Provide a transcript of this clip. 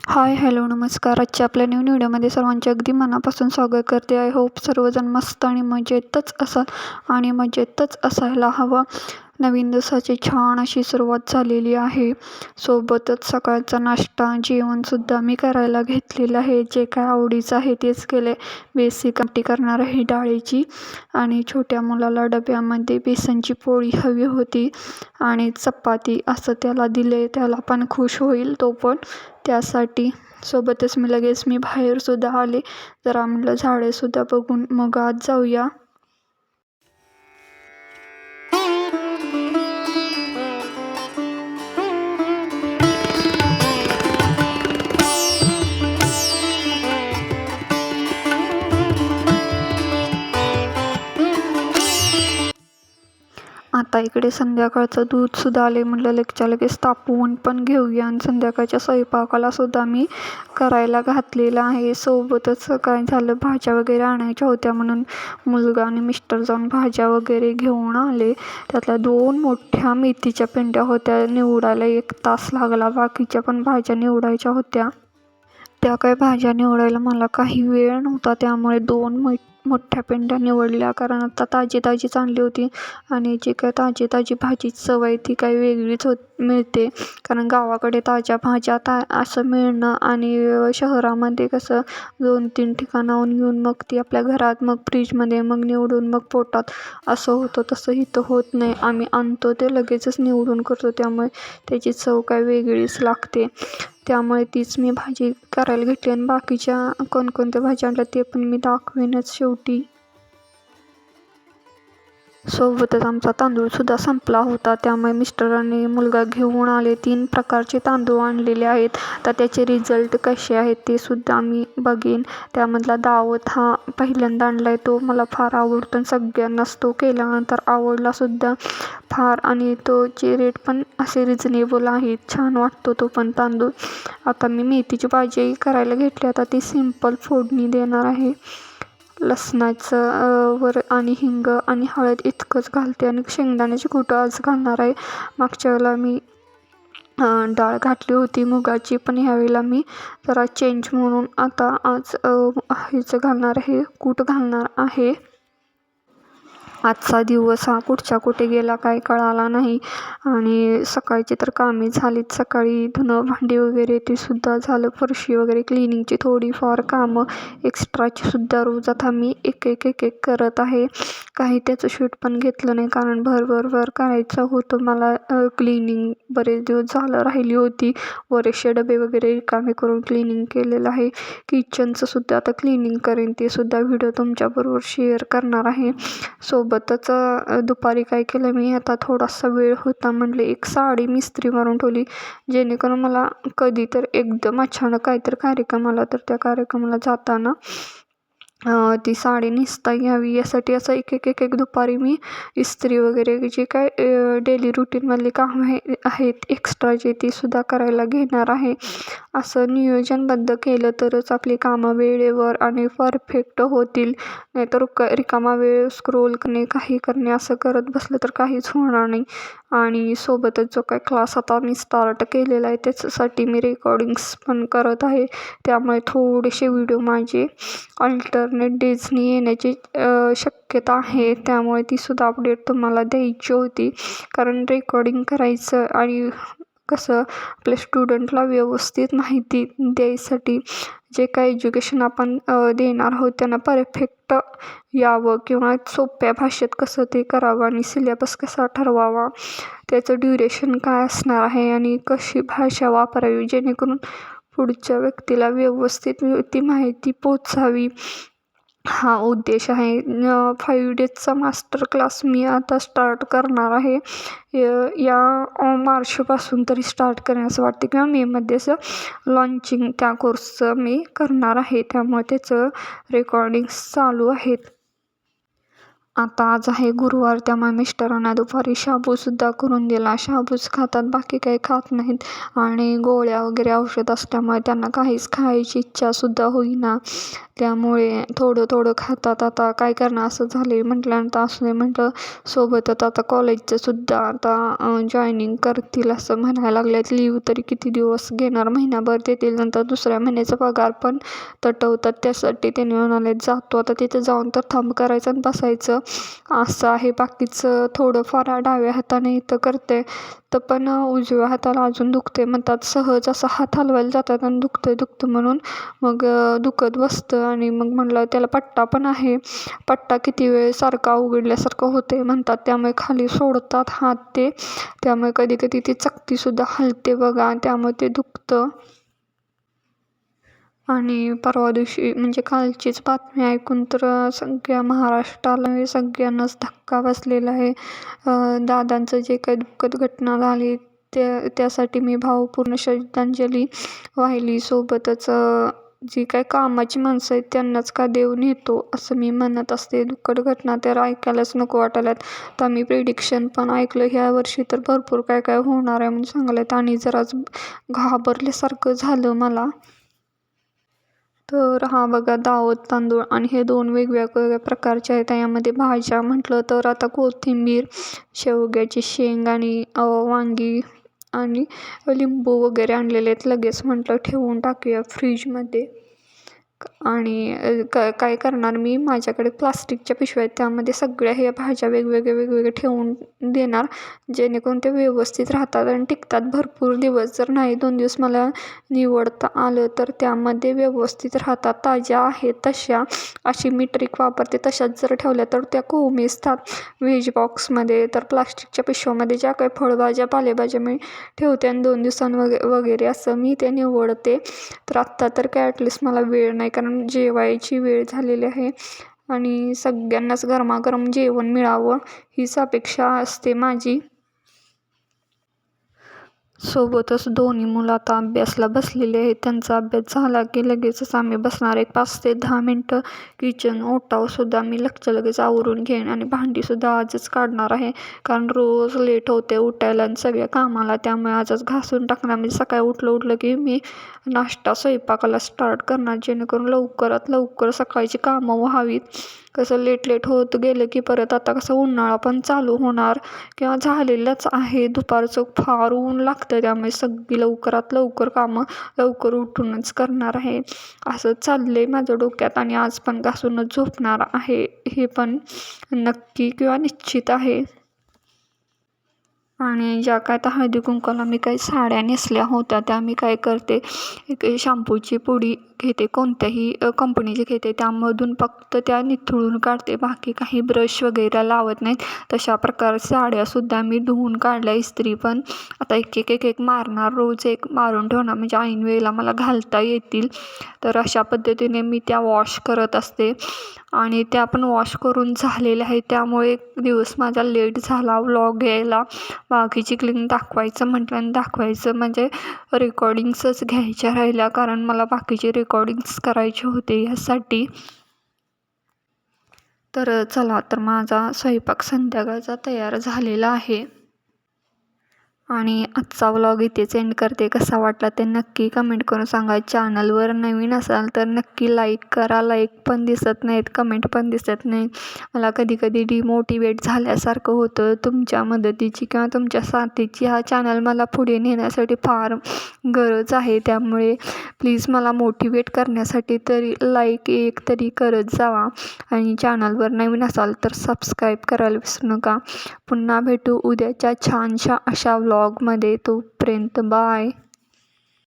हाय, hello, नमस्कार. आजच्या आपल्या नवीन व्हिडिओमध्ये सर्वांचे अगदी मनापासून स्वागत करते. आय होप सर्वजण मस्त आणि मजेतच असाल आणि मजेतच असायला हवं. नवीन दिवसाची छान अशी सुरुवात झालेली आहे. सोबतच सकाळचा नाश्ता, जेवणसुद्धा मी करायला घेतलेलं आहे. जे काय आवडीचं आहे तेच केले. बेसिक आमटी करणार आहे डाळीची आणि छोट्या मुलाला डब्यामध्ये बेसनची पोळी हवी होती आणि चपाती असं त्याला दिले. त्याला पण खुश होईल तो पण. त्यासाठी सोबतच मी बाहेरसुद्धा आले. जरा म्हटलं झाडेसुद्धा बघून मग आज जाऊया. आता इकडे संध्याकाळचं दूधसुद्धा आले. म्हटलं लगेच तापवून पण घेऊया आणि संध्याकाळच्या स्वयंपाकाला सुद्धा मी करायला घातलेलं आहे. सोबतच काय झालं, भाज्या वगैरे आणायच्या होत्या म्हणून मुलगा आणि मिस्टर जाऊन भाज्या वगैरे घेऊन आले. त्यातल्या 2 मोठ्या मेथीच्या पेंड्या होत्या. निवडायला 1 तास लागला. बाकीच्या पण भाज्या निवडायच्या होत्या. त्या काय भाज्या निवडायला मला काही वेळ नव्हता, त्यामुळे 2 मोठ्या पेंड्या निवडल्या. कारण आता ताजीच आणली होती आणि जी काय ताजी भाजीची चव आहे ती काही वेगळीच मिळते. कारण गावाकडे ताज्या भाज्या असं मिळणं आणि शहरामध्ये कसं 2-3 ठिकाणाहून येऊन मग ती आपल्या घरात, मग फ्रीजमध्ये, मग निवडून मग पोटात असं होतं. तसं इथं होत नाही. आम्ही आणतो ते लगेचच निवडून करतो, त्यामुळे त्याची चव काय वेगळीच लागते. त्यामुळे तीच मी भाजी करायला घेतली आणि बाकीच्या कोणकोणत्या भाज्या आणल्या ते पण मी दाखवेनच शेवटी. सोबतच आमचा तांदूळसुद्धा संपला होता, त्यामुळे मिस्टर आणि मुलगा घेऊन आले. 3 प्रकारचे तांदूळ आणलेले आहेत. तर त्याचे रिझल्ट कसे आहेत ते सुद्धा मी बघेन. त्यामधला दावत हा पहिल्यांदा आणला आहे, तो मला फार आवडतो आणि सगळ्यांनाच तो केल्यानंतर आवडलासुद्धा फार. आणि तोचे रेट पण असे रिजनेबल आहेत. छान वाटतो तो पण तांदूळ. आता मी मेथीची भाजी करायला घेतली. आता ती सिंपल फोडणी देणार आहे. लसणाचं वर आणि हिंग आणि हळद इतकंच घालते आणि शेंगदाण्याची कुटं आज घालणार आहे. मागच्या वेळेला मी डाळ घातली होती मुगाची, पण ह्यावेळेला मी जरा चेंज म्हणून आता आज ह्याचं घालणार आहे, कूट घालणार आहे. आजचा दिवस हा कुठे गेला काय कळाला नाही. आणि सकाळची तर कामे झालीत. सकाळी धुणं भांडी वगैरे ते सुद्धा झालं. फरशी वगैरे क्लिनिंगची थोडीफार कामं एक्स्ट्राची सुद्धा रोज आता मी एक करत आहे. काही त्याचं शूट पण घेतलं नाही, कारण भर करायचं होतं मला. क्लिनिंग बरेच दिवस झालं राहिली होती. बरेचसे डबे वगैरे रिकामे करून क्लिनिंग केलेलं आहे. किचनचं सुद्धा आता क्लिनिंग करेन, ते सुद्धा व्हिडिओ तुमच्याबरोबर शेअर करणार आहे. सोबतच दुपारी काय केलं मी, आता थोडासा वेळ होता म्हटलं एक साडी मी इस्त्री मारून ठेवली, जेणेकरून मला कधी तर एकदम अचानक काहीतरी कार्यक्रम आला तर त्या कार्यक्रमाला जाताना ती साडी नेसता यावी, यासाठी असं एक दुपारी मी इस्त्री वगैरे जे काय डेली रुटीनमधली कामं आहेत एक्स्ट्राचे ती सुद्धा करायला घेणार आहे. असं नियोजनबद्ध केलं तरच आपली कामं वेळेवर आणि परफेक्ट होतील. नाहीतर रिकामा वेळ स्क्रोल करणे, काही करणे असं करत बसलं तर काहीच होणार नाही. आणि सोबतच जो काय क्लास आता मी स्टार्ट केलेला आहे त्याच्यासाठी मी रेकॉर्डिंग्स पण करत आहे. त्यामुळे थोडेसे व्हिडिओ माझे अल्टरनेट डेजनी येण्याची शक्यता आहे. त्यामुळे तीसुद्धा अपडेट तुम्हाला द्यायची होती. कारण रेकॉर्डिंग करायचं आणि कसं आपल्या स्टुडंटला व्यवस्थित माहिती द्यायसाठी जे काही एज्युकेशन आपण देणार आहोत त्यांना परफेक्ट यावं किंवा सोप्या भाषेत कसं ते करावं आणि सिलेबस कसा ठरवावा, त्याचं ड्युरेशन काय असणार आहे आणि कशी भाषा वापरावी, जेणेकरून पुढच्या व्यक्तीला व्यवस्थित ती माहिती पोचावी, हा उद्देश आहे. 5 डेजचा मास्टर क्लास मी आता स्टार्ट करणार आहे. या मार्चपासून तरी स्टार्ट करेन असं वाटते, किंवा मेमध्ये असं लॉन्चिंग त्या कोर्सचं मी करणार आहे. त्यामुळे त्याचं रेकॉर्डिंग्स चालू आहेत. आता आज आहे गुरुवार, त्यामुळे मिस्टरांना दुपारी शाबूसुद्धा करून दिला. शाबूच खातात, बाकी काही खात नाहीत. आणि गोळ्या वगैरे औषध असल्यामुळे त्यांना काहीच खायची इच्छासुद्धा होईना. त्यामुळे थोडं थोडं खातात. आता काय करणार असं झाले म्हटल्यानंतर असं नाही म्हटलं. सोबतच आता कॉलेजचं सुद्धा आता जॉईनिंग करतील असं म्हणायला लागल्यात. लीव तरी किती दिवस घेणार, महिनाभर देतील, नंतर दुसऱ्या महिन्याचा पगार पण तटवतात. त्यासाठी त्यांनी म्हणाले जातो आता, तिथे जाऊन तर थांब करायचं आणि बसायचं असं आहे. बाकीचं थोडंफार डाव्या हाताने इथं करते, तर पण उजव्या हाताला अजून दुखते म्हणतात. सहज असा हात हलवायला जातात आणि दुखतं म्हणून मग दुखत बसतं. आणि मग म्हटलं त्याला पट्टा पण आहे, पट्टा किती वेळ सारखा उघडल्यासारखं होते म्हणतात, त्यामुळे खाली सोडतात हात ते, त्यामुळे कधी कधी ती चकतीसुद्धा हलते बघा, त्यामुळे ते दुखतं. आणि परवा दिवशी म्हणजे कालचीच बातमी ऐकून तर सगळ्या महाराष्ट्राला सगळ्यांनाच धक्का बसलेला आहे. दादांचं जे काही दुःखद घटना झाली त्यासाठी मी भावपूर्ण श्रद्धांजली वाहिली. सोबतच जी काही कामाची माणसं आहेत त्यांनाच का देव नेतो असं मी म्हणत असते. दुःखद घटना तर ऐकायलाच नको वाटायल्यात. तर मी प्रिडिक्शन पण ऐकलं ह्या वर्षी तर भरपूर काय काय होणार आहे म्हणून सांगलेत, आणि जराच घाबरल्यासारखं झालं मला. तर हा बघा दावत तांदूळ, आणि हे 2 वेगवेगळ्या प्रकारचे आहेत. यामध्ये भाज्या म्हटलं तर आता कोथिंबीर, शेवग्याची शेंग आणि वांगी आणि लिंबू वगैरे आणलेले आहेत. लगेच म्हटलं ठेवून टाकूया फ्रीजमध्ये. आणि काय करणार मी, माझ्याकडे प्लास्टिकच्या पिशव्या आहेत, त्यामध्ये सगळ्या ह्या भाज्या वेगवेगळे ठेवून देणार, जेणेकरून ते व्यवस्थित राहतात आणि टिकतात भरपूर दिवस. जर नाही 2 दिवस मला निवडता आलं तर त्यामध्ये व्यवस्थित राहतात, ताज्या आहेत तशा. अशी मी ट्रिक वापरते. तशाच जर ठेवल्या तर त्या कोमेजतात. व्हेज बॉक्समध्ये तर प्लास्टिकच्या पिशव्यामध्ये ज्या काही फळभाज्या पालेभाज्या मी ठेवते आणि 2 वगैरे असं मी ते निवडते. तर आत्ता तर काय ॲटलिस्ट मला वेळ नाही, कारण जेवायची वेळ झालेली आहे आणि सगळ्यांनाच गरमागरम जेवण मिळावं हीच अपेक्षा असते माझी. सोबतच दोन्ही मुलं आता अभ्यासला बसलेले आहेत. त्यांचा अभ्यास झाला की लगेचच आम्ही बसणार. एक 5 ते 10 मिनटं किचन ओटावसुद्धा मी लगेच आवरून घेईन, आणि भांडीसुद्धा आजच काढणार आहे, कारण रोज लेट होते उठायला आणि सगळ्या कामाला. त्यामुळे आजच घासून टाकणार. म्हणजे सकाळी उठलं की मी नाश्ता स्वयंपाकाला स्टार्ट करणार, जेणेकरून लवकरात लवकर सकाळची कामं व्हावीत. कसं लेट होत गेलं की परत आता कसं उन्हाळा पण चालू होणार किंवा झालेलंच आहे. दुपारचं फार ऊन लागतं, त्यामुळे सगळी लवकरात लवकर कामं लवकर उठूनच करणार आहे असं चाललं आहे माझं डोक्यात. आणि आज पण घासूनच झोपणार आहे, हे पण नक्की किंवा निश्चित आहे. आणि ज्या काय तर हळदी कुंकवाला मी काही साड्या नेसल्या होत्या, त्या मी काय करते, एक शॅम्पूची पुडी घेते, कोणत्याही कंपनीची घेते, त्यामधून फक्त त्या निथळून काढते, बाकी काही ब्रश वगैरे लावत नाहीत. तशा प्रकारे साड्यासुद्धा मी धुवून काढल्या. इस्त्री पण आता एक मारणार, रोज एक मारून ठेवणार, म्हणजे ऐन वेळेला मला घालता येतील. तर अशा पद्धतीने मी त्या वॉश करत असते. आणि त्या पण वॉश करून झालेल्या आहेत, त्यामुळे एक दिवस माझा लेट झाला व्लॉग यायला. बाकीची क्लिंग दाखवायचं म्हटलं आणि दाखवायचं म्हणजे रेकॉर्डिंग्सच घ्यायच्या राहिल्या, कारण मला बाकीचे रेकॉर्डिंग्स करायचे होते ह्यासाठी. तर चला, तर माझा स्वयंपाक संध्याकाळचा तयार झालेला आहे. आणि आजचा व्लॉग इथेच एंड करते. कसा वाटला ते नक्की कमेंट करून सांगा. चॅनलवर नवीन असाल तर नक्की लाईक करा. लाईक पण दिसत नाहीत, कमेंट पण दिसत नाही. मला कधी कधी डिमोटिवेट झाल्यासारखं होतं. तुमच्या मदतीची किंवा तुमच्या साथीची हा चॅनल मला पुढे नेण्यासाठी फार गरज आहे. त्यामुळे प्लीज मला मोटिवेट करण्यासाठी तरी लाईक एक तरी करत जावा. आणि चॅनलवर नवीन असाल तर सबस्क्राईब करायला विसरू नका. पुन्हा भेटू उद्याच्या छानशा अशा व्लॉगमध्ये. तोपर्यंत बाय.